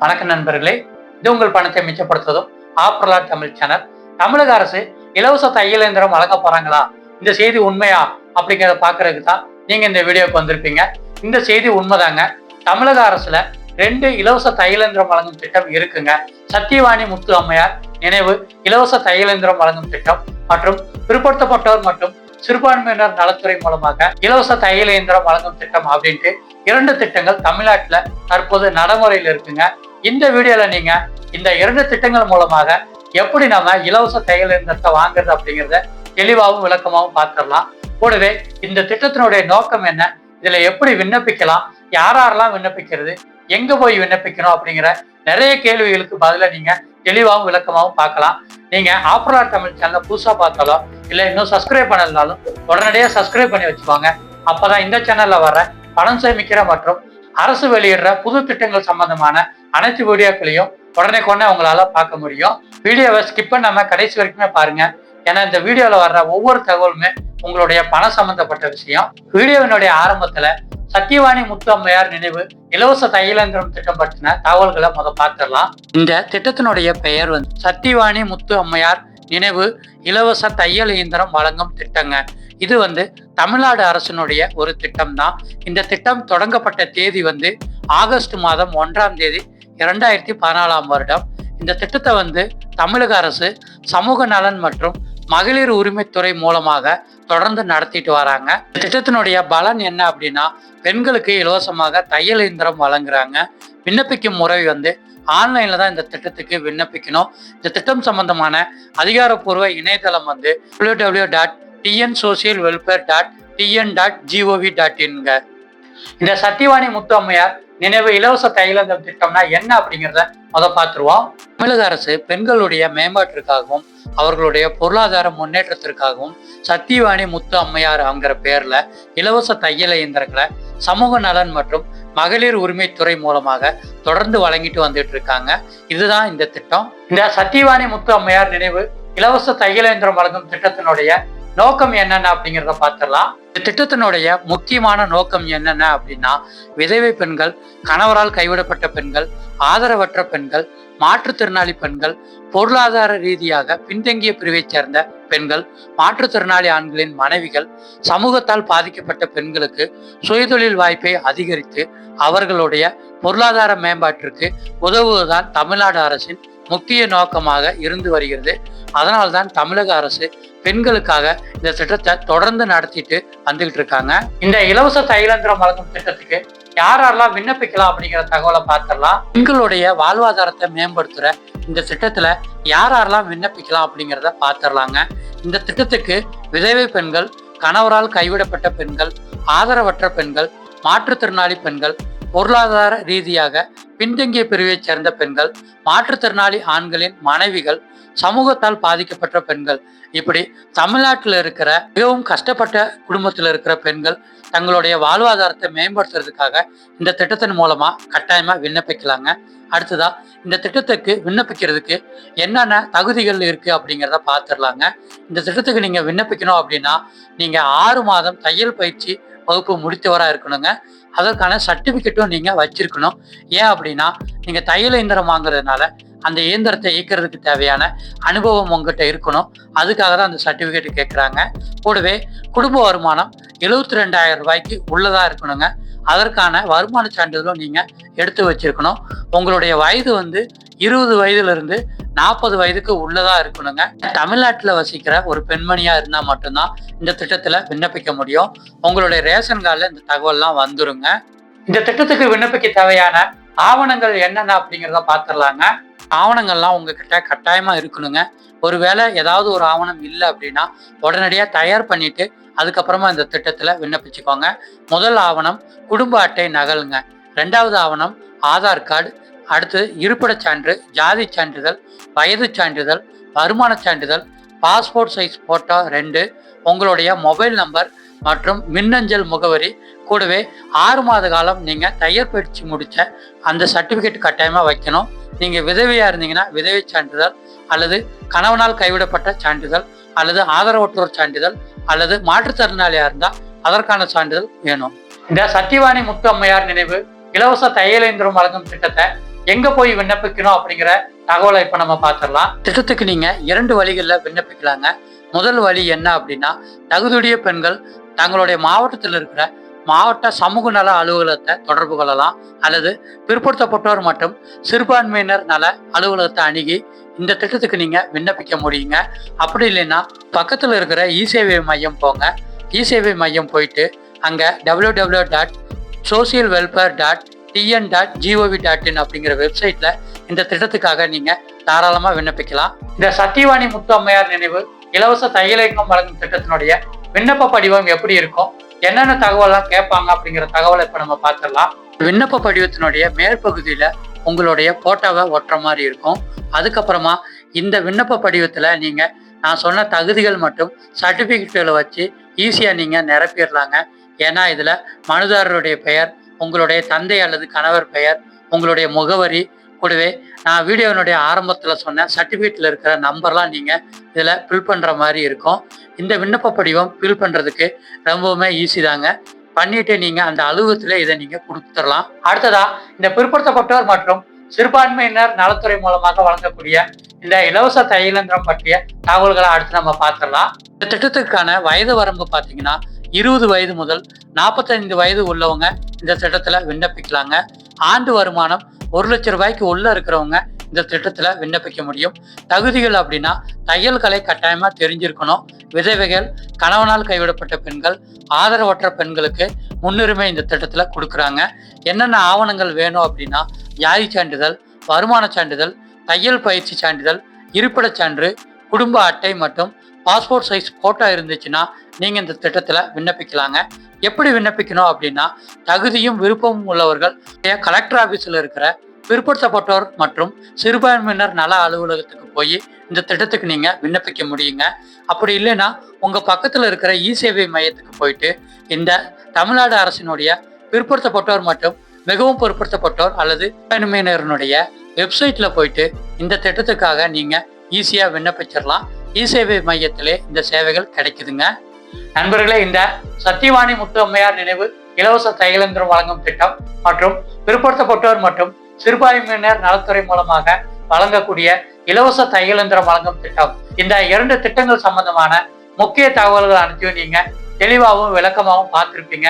வணக்கம் நண்பர்களே, இது உங்கள் பணத்தை மிச்சப்படுத்துவதும் ஆப்ரலாட் தமிழ் சேனல். தமிழக அரசு இலவச தையல் இயந்திரம் வழங்க போறாங்களா, இந்த செய்தி உண்மையா அப்படிங்கிறத பாக்குறதுக்கு தான் நீங்க இந்த வீடியோக்கு வந்திருப்பீங்க. இந்த செய்தி உண்மைதாங்க. தமிழக அரசுல 2 இலவச தையல் இயந்திரம் வழங்கும் திட்டம் இருக்குங்க. சத்தியவாணி முத்து அம்மையார் நினைவு இலவச தையல் இயந்திரம் வழங்கும் திட்டம் மற்றும் பிற்படுத்தப்பட்டோர் மற்றும் சிறுபான்மையினர் நலத்துறை மூலமாக இலவச தையல் இயந்திரம் வழங்கும் திட்டம் அப்படின்ட்டு 2 திட்டங்கள் தமிழ்நாட்டுல தற்போது நடைமுறையில் இருக்குங்க. இந்த வீடியோல நீங்க இந்த 2 திட்டங்கள் மூலமாக எப்படி நம்ம இலவச தையல் இயந்திரத்தை வாங்குறது அப்படிங்கிறத தெளிவாகவும் விளக்கமாகவும் பார்த்துடலாம். கூடவே இந்த திட்டத்தினுடைய நோக்கம் என்ன, இதுல எப்படி விண்ணப்பிக்கலாம், யாரெல்லாம் விண்ணப்பிக்கிறது, எங்க போய் விண்ணப்பிக்கணும் அப்படிங்கிற நிறைய கேள்விகளுக்கு பதில நீங்க தெளிவாகவும் விளக்கமாகவும் பார்க்கலாம். நீங்க ஆப்ரலாட் தமிழ் சேனலை புதுசா பார்த்தாலோ இல்ல இன்னும் சப்ஸ்கிரைப் பண்ணலனாலும் உடனடியாக சப்ஸ்கிரைப் பண்ணி வச்சுக்கோங்க. அப்பதான் இந்த சேனல்ல வர பணம் சேமிக்கிற மற்றும் அரசு வெளியிடுற புது திட்டங்கள் சம்பந்தமான அனைத்து வீடியோக்களையும் உடனே உங்களால பார்க்க முடியும். வீடியோவை ஸ்கிப் பண்ணாம கடைசி வரைக்குமே பாருங்க. ஏன்னா இந்த வீடியோல வர்ற ஒவ்வொரு தகவலுமே உங்களுடைய பணம் சம்பந்தப்பட்ட விஷயம். வீடியோவினுடைய ஆரம்பத்துல சத்தியவாணி முத்து அம்மையார் நினைவு இலவச தையல் இயந்திரம் திட்டம் பற்றின தகவல்களை பார்த்துடலாம். இந்த திட்டத்தினுடைய பெயர் சத்தியவாணி முத்து அம்மையார் நினைவு இலவச தையல் இயந்திரம் வழங்கும் திட்டங்க. இது தமிழ்நாடு அரசினுடைய ஒரு திட்டம் தான். இந்த திட்டம் தொடங்கப்பட்ட தேதி ஆகஸ்ட் மாதம் 1ஆம் தேதி 2014ஆம் வருடம். இந்த திட்டத்தை தமிழக அரசு சமூக நலன் மற்றும் மகளிர் உரிமைத்துறை மூலமாக தொடர்ந்து நடத்திட்டு வராங்க. இந்த திட்டத்தினுடைய பலன் என்ன அப்படின்னா, பெண்களுக்கு இலவசமாக தையல் இயந்திரம் வழங்குறாங்க. விண்ணப்பிக்கும் முறை ஆன்லைன்ல தான் இந்த திட்டத்துக்கு விண்ணப்பிக்கணும். இந்த திட்டம் சம்பந்தமான அதிகாரப்பூர்வ இணையதளம் www.tnsocialwelfare.tn.gov.in. இந்த சத்தியவாணி முத்து அம்மையார் நினைவு இலவச தையல் இயந்திரம் திட்டம்னா என்ன அப்படிங்கிறத பார்த்துருவோம். தமிழக அரசு பெண்களுடைய மேம்பாட்டிற்காகவும் அவர்களுடைய பொருளாதார முன்னேற்றத்திற்காகவும் சத்தியவாணி முத்து அம்மையார் அப்படிங்கிற பேர்ல இலவச தையல் இயந்திரங்களை சமூக நலன் மற்றும் மகளிர் உரிமைத்துறை மூலமாக தொடர்ந்து வழங்கிட்டு வந்துட்டு இருக்காங்க. இதுதான் இந்த திட்டம். இந்த சத்தியவாணி முத்து அம்மையார் நினைவு இலவச தையல் இயந்திரம் வழங்கும் திட்டத்தினுடைய நோக்கம் என்னென்ன அப்படிங்கிறத பார்த்துடலாம். இந்த திட்டத்தினுடைய முக்கியமான நோக்கம் என்னென்ன அப்படின்னா, விதவை பெண்கள், கணவரால் கைவிடப்பட்ட பெண்கள், ஆதரவற்ற பெண்கள், மாற்றுத்திறனாளி பெண்கள், பொருளாதார ரீதியாக பின்தங்கிய பிரிவை சேர்ந்த பெண்கள், மாற்றுத்திறனாளி ஆண்களின் மனைவிகள், சமூகத்தால் பாதிக்கப்பட்ட பெண்களுக்கு சுயதொழில் வாய்ப்பை அதிகரித்து அவர்களுடைய பொருளாதார மேம்பாட்டிற்கு உதவுவதுதான் தமிழ்நாடு அரசின் முக்கிய நோக்கமாக இருந்து வருகிறது. அதனால்தான் தமிழக அரசு பெண்களுக்காக இந்த திட்டத்தை தொடர்ந்து நடத்திட்டு வந்துகிட்டு இருக்காங்க. இந்த இலவச தையல் இயந்திரம் வழங்கும் திட்டத்துக்கு யாரெல்லாம் விண்ணப்பிக்கலாம் அப்படிங்கிற தகவலை பார்த்துடலாம். பெண்களுடைய வாழ்வாதாரத்தை மேம்படுத்துற இந்த திட்டத்துல யாரெல்லாம் விண்ணப்பிக்கலாம் அப்படிங்கிறத பார்த்துடலாங்க. இந்த திட்டத்துக்கு விதவை பெண்கள், கணவரால் கைவிடப்பட்ட பெண்கள், ஆதரவற்ற பெண்கள், மாற்றுத்திறனாளி பெண்கள், பொருளாதார ரீதியாக பின்தங்கிய பிரிவை சேர்ந்த பெண்கள், மாற்றுத்திறனாளி ஆண்களின் மனைவிகள், சமூகத்தால் பாதிக்கப்பட்ட பெண்கள், இப்படி தமிழ்நாட்டில் இருக்கிற மிகவும் கஷ்டப்பட்ட குடும்பத்தில் இருக்கிற பெண்கள் தங்களுடைய வாழ்வாதாரத்தை மேம்படுத்துறதுக்காக இந்த திட்டத்தின் மூலமா கட்டாயமா விண்ணப்பிக்கலாங்க. அடுத்ததா இந்த திட்டத்துக்கு விண்ணப்பிக்கிறதுக்கு என்னென்ன தகுதிகள் இருக்கு அப்படிங்கிறத பார்த்துடலாங்க. இந்த திட்டத்துக்கு நீங்க விண்ணப்பிக்கணும் அப்படின்னா, நீங்க 6 மாதம் தையல் பயிற்சி வகுப்பு முடித்தவரா இருக்கணுங்க. அதற்கான சர்டிபிகேட்டும் நீங்க வச்சிருக்கணும். ஏன் அப்படின்னா, நீங்க தையல் இயந்திரம் வாங்குறதுனால அந்த இயந்திரத்தை இயக்கிறதுக்கு தேவையான அனுபவம் உங்ககிட்ட இருக்கணும். அதுக்காக தான் அந்த சர்டிபிகேட் கேட்குறாங்க. கூடவே குடும்ப வருமானம் 72,000 ரூபாய்க்கு உள்ளதா இருக்கணுங்க. அதற்கான வருமான சான்றிதழும் நீங்க எடுத்து வச்சிருக்கணும். உங்களுடைய வயது 20 வயதுல இருந்து 40 வயதுக்கு உள்ளதா இருக்கணுங்க. தமிழ்நாட்டில் வசிக்கிற ஒரு பெண்மணியா இருந்தா மட்டும்தான் இந்த திட்டத்துல விண்ணப்பிக்க முடியும். உங்களுடைய ரேஷன் கார்டுல இந்த தகவல்லாம் வந்துருங்க. இந்த திட்டத்துக்கு விண்ணப்பிக்க தேவையான ஆவணங்கள் என்னென்ன அப்படிங்கிறத பார்த்துடலாங்க. ஆவணங்கள்லாம் உங்ககிட்ட கட்டாயமா இருக்கணுங்க. ஒருவேளை ஏதாவது ஒரு ஆவணம் இல்லை அப்படின்னா உடனடியாக தயார் பண்ணிட்டு அதுக்கப்புறமா இந்த திட்டத்துல விண்ணப்பிச்சுக்கோங்க. முதல் ஆவணம் குடும்ப அட்டை நகலுங்க. 2வது ஆவணம் ஆதார் கார்டு. அடுத்து இருப்பிடச் சான்று, ஜாதி சான்றிதழ், வயது சான்றிதழ், வருமான சான்றிதழ், பாஸ்போர்ட் சைஸ் போட்டோ 2, உங்களுடைய மொபைல் நம்பர் மற்றும் மின்னஞ்சல் முகவரி. கூடவே 6 மாத காலம் நீங்க தையல் பயிற்சி முடிச்ச அந்த சர்டிபிகேட் கட்டாயமா வைக்கணும். நீங்க விதவையா இருந்தீங்கன்னா விதவை சான்றிதழ், அல்லது கணவனால் கைவிடப்பட்ட சான்றிதழ், அல்லது ஆதரவற்றோர் சான்றிதழ், அல்லது மாற்றுத்திறனாளியா இருந்தா அதற்கான சான்றிதழ் வேணும். இந்த சத்தியவாணி முத்து அம்மையார் நினைவு இலவச தையல் இயந்திரம் வழங்கும் திட்டத்தை எங்க போய் விண்ணப்பிக்கணும் அப்படிங்கிற தகவலை இப்ப நம்ம பார்த்துடலாம். திட்டத்துக்கு நீங்க 2 வழிகளில் விண்ணப்பிக்கலாங்க. முதல் வழி என்ன அப்படின்னா, தகுதியுடைய பெண்கள் தங்களுடைய மாவட்டத்தில் இருக்கிற மாவட்ட சமூக நல அலுவலகத்தை தொடர்பு கொள்ளலாம், அல்லது பிற்படுத்தப்பட்டோர் மற்றும் சிறுபான்மையினர் நல அலுவலகத்தை அணுகி இந்த திட்டத்துக்கு நீங்க விண்ணப்பிக்க முடியுங்க. அப்படி இல்லைன்னா பக்கத்தில் இருக்கிற இ-சேவை மையம் போங்க. இ-சேவை மையம் போயிட்டு அங்க www.socialwelfare.tn.gov.in அப்படிங்கிற வெப்சைட்ல இந்த திட்டத்துக்காக நீங்க தாராளமா விண்ணப்பிக்கலாம். இந்த சத்தியவாணி முத்து அம்மையார் நினைவு இலவச தையலகம் வழங்கும் திட்டத்தினுடைய விண்ணப்ப படிவம் எப்படி இருக்கும், என்னென்ன தகவலாம் கேட்பாங்க அப்படிங்கிற தகவலை இப்ப நம்ம பார்த்துடலாம். விண்ணப்ப படிவத்தினுடைய மேற்பகுதியில உங்களுடைய போட்டோவை ஒட்டுற மாதிரி இருக்கும். அதுக்கப்புறமா இந்த விண்ணப்ப படிவத்துல நீங்க நான் சொன்ன தகுதிகள் மற்றும் சர்டிபிகேட்டுகளை வச்சு ஈஸியா நீங்க நிரப்பிடலாங்க. ஏன்னா இதுல மனுதாரருடைய பெயர், உங்களுடைய தந்தை அல்லது கணவர் பெயர், உங்களுடைய முகவரி கூடவே நான் வீடியோனுடைய ஆரம்பத்துல சொன்ன சர்டிபிகேட்ல இருக்கிற நம்பர்லாம் நீங்க இதுல ஃபில் பண்ற மாதிரி இருக்கும். இந்த விண்ணப்ப படிவம் ஃபில் பண்றதுக்கு ரொம்பவுமே ஈஸி தாங்க. பண்ணிட்டு நீங்க அந்த அலுவலகத்துல இதை நீங்க கொடுத்துடலாம். அடுத்ததா இந்த பிற்படுத்தப்பட்டோர் மற்றும் சிறுபான்மையினர் நலத்துறை மூலமாக வழங்கக்கூடிய இந்த இலவச தையலந்திரம் பற்றிய தகவல்களை அடுத்து நம்ம பார்த்துடலாம். இந்த திட்டத்துக்கான வயது வரம்பு பார்த்தீங்கன்னா 20 வயது முதல் 45 வயது உள்ளவங்க இந்த திட்டத்துல விண்ணப்பிக்கலாங்க. ஆண்டு வருமானம் 1 லட்சம் ரூபாய்க்கு உள்ள இருக்கிறவங்க இந்த திட்டத்துல விண்ணப்பிக்க முடியும். தகுதிகள் அப்படின்னா தையல் கலை கட்டாயமா தெரிஞ்சிருக்கணும். விதவைகள், கணவனால் கைவிடப்பட்ட பெண்கள், ஆதரவற்ற பெண்களுக்கு முன்னுரிமை இந்த திட்டத்துல கொடுக்குறாங்க. என்னென்ன ஆவணங்கள் வேணும் அப்படின்னா ஜாதி சான்றிதழ், வருமான சான்றிதழ், தையல் பயிற்சி சான்றிதழ், இருப்பிடச் சான்று, குடும்ப அட்டை மற்றும் பாஸ்போர்ட் சைஸ் போட்டோ இருந்துச்சுன்னா நீங்க இந்த திட்டத்துல விண்ணப்பிக்கலாங்க. எப்படி விண்ணப்பிக்கணும் அப்படின்னா, தகுதியும் விருப்பமும் உள்ளவர்கள் கலெக்டர் ஆபீஸ்ல இருக்கிற பிற்படுத்தப்பட்டோர் மற்றும் சிறுபான்மையினர் நல அலுவலகத்துக்கு போய் இந்த திட்டத்துக்கு நீங்க விண்ணப்பிக்க முடியுங்க. அப்படி இல்லைன்னா உங்க பக்கத்துல இருக்கிற இ-சேவை மையத்துக்கு போயிட்டு இந்த தமிழ்நாடு அரசினுடைய பிற்படுத்தப்பட்டோர் மற்றும் மிகவும் பிற்படுத்தப்பட்டோர் அல்லது சிறுபான்மையினருடைய வெப்சைட்ல போயிட்டு இந்த திட்டத்துக்காக நீங்க ஈஸியா விண்ணப்பிச்சிடலாம். இ-சேவை மையத்திலே இந்த சேவைகள் கிடைக்குதுங்க. நண்பர்களே, இந்த சத்தியவாணி முத்து அம்மையார் நினைவு இலவச தையலந்திரம் வழங்கும் திட்டம் மற்றும் பிற்படுத்தப்பட்டோர் மற்றும் சிறுபான்மையினர் நலத்துறை மூலமாக வழங்கக்கூடிய இலவச தையலந்திரம் வழங்கும் திட்டம், இந்த 2 திட்டங்கள் சம்பந்தமான முக்கிய தகவல்கள் அனைத்தையும் நீங்க தெளிவாகவும் விளக்கமாகவும் பார்த்துருப்பீங்க.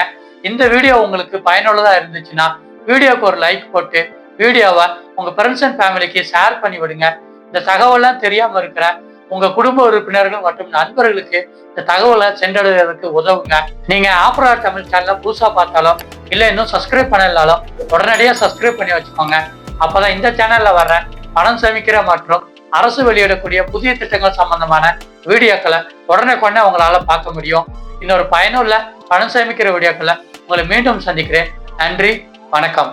இந்த வீடியோ உங்களுக்கு பயனுள்ளதா இருந்துச்சுன்னா வீடியோக்கு ஒரு லைக் போட்டு வீடியோவை உங்க ஃப்ரெண்ட்ஸ் அண்ட் ஃபேமிலிக்கு ஷேர் பண்ணி விடுங்க. இந்த தகவல்லாம் தெரியாம இருக்கிற உங்க குடும்ப உறுப்பினர்கள் மற்றும் நண்பர்களுக்கு இந்த தகவலை சென்றடைவதற்கு உதவுங்க. நீங்க ஆப்ரா தமிழ் சேனலை புதுசா பார்த்தாலும் இல்ல இன்னும் சப்ஸ்கிரைப் பண்ணலாலும் உடனடியாக சப்ஸ்கிரைப் பண்ணி வச்சுக்கோங்க. அப்பதான் இந்த சேனல்ல வர்ற பணம் சேமிக்கிற மற்றும் அரசு வெளியிடக்கூடிய புதிய திட்டங்கள் சம்பந்தமான வீடியோக்களை உடனே உங்களால பார்க்க முடியும். இன்னொரு பயனுள்ள பணம் சேமிக்கிற வீடியோக்களை உங்களை மீண்டும் சந்திக்கிறேன். நன்றி, வணக்கம்.